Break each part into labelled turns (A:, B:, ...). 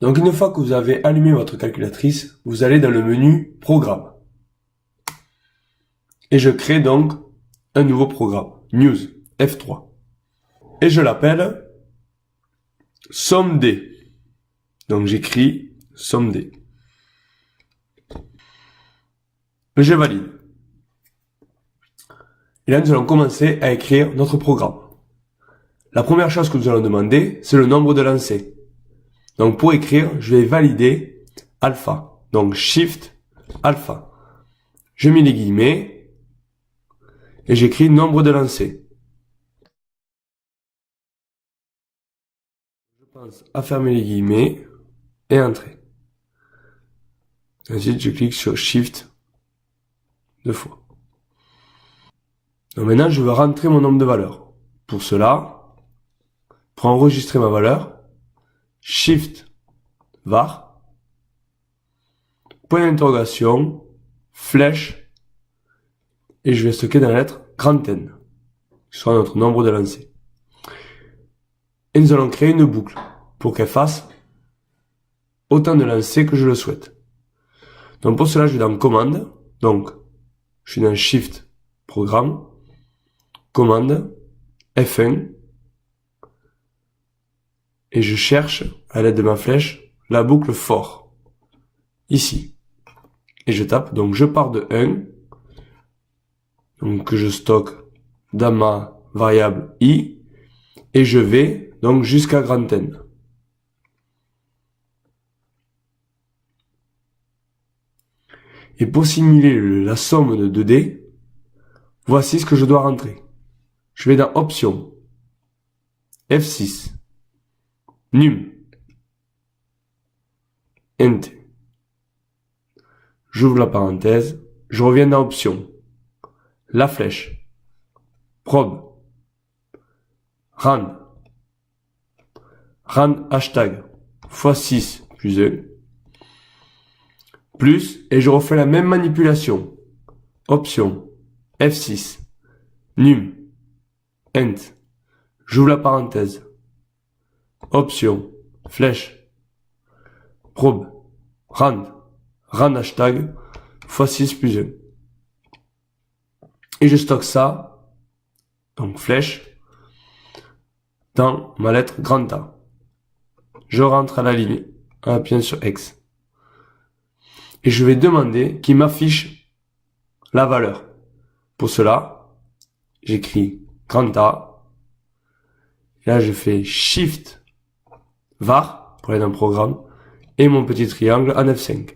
A: Donc une fois que vous avez allumé votre calculatrice, vous allez dans le menu Programme. Et je crée donc un nouveau programme, News, F3. Et je l'appelle Somme D. Donc j'écris Somme D. Et je valide. Et là, nous allons commencer à écrire notre programme. La première chose que nous allons demander, c'est le nombre de lancers. Donc pour écrire, je vais valider alpha. Donc shift alpha. Je mets les guillemets et j'écris nombre de lancers. Je pense à fermer les guillemets et entrer. Ensuite, je clique sur shift 2 fois. Donc maintenant, je veux rentrer mon nombre de valeurs. Pour cela, pour enregistrer ma valeur, shift var, point d'interrogation, flèche, et je vais stocker dans la lettre grand N, qui sera notre nombre de lancers. Et nous allons créer une boucle pour qu'elle fasse autant de lancers que je le souhaite. Donc pour cela, je vais dans commande, donc je suis dans shift programme, commande, F1, et je cherche, à l'aide de ma flèche, la boucle for, ici. Et je tape, donc je pars de 1, donc que je stocke dans ma variable i, et je vais donc jusqu'à grand N. Et pour simuler la somme de 2D, voici ce que je dois rentrer. Je vais dans Options, F6, Num, Int. J'ouvre la parenthèse, je reviens dans Options, la flèche, Probe, Rand hashtag, x6 plus 1, plus, et je refais la même manipulation. Option, F6, Num, Int. J'ouvre la parenthèse. Option, flèche, probe, rand hashtag, x6 plus 1. Et je stocke ça, donc flèche, dans ma lettre grand A. Je rentre à la ligne en appuyant sur X. Et je vais demander qu'il m'affiche la valeur. Pour cela, j'écris grand A. Là, je fais Shift var pour aller dans le programme et mon petit triangle en F5.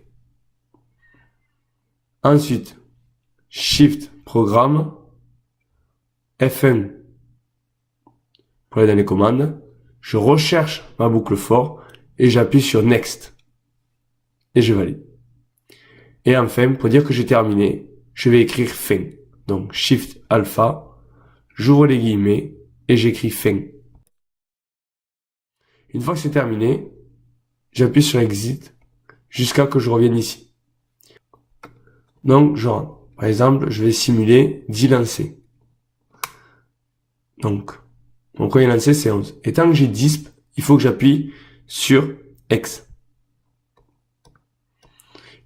A: Ensuite, Shift programme F1 pour aller dans les commandes. Je recherche ma boucle for et j'appuie sur Next. Et je valide. Et enfin, pour dire que j'ai terminé, je vais écrire fin. Donc Shift alpha, j'ouvre les guillemets et j'écris fin. Une fois que c'est terminé, j'appuie sur Exit jusqu'à que je revienne ici. Donc je rentre. Par exemple, je vais simuler 10 lancers. Donc, mon premier lancer c'est 11. Et tant que j'ai 10, il faut que j'appuie sur X.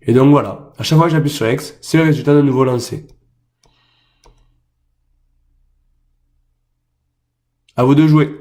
A: Et donc voilà, à chaque fois que j'appuie sur X, c'est le résultat d'un nouveau lancer. À vous de jouer.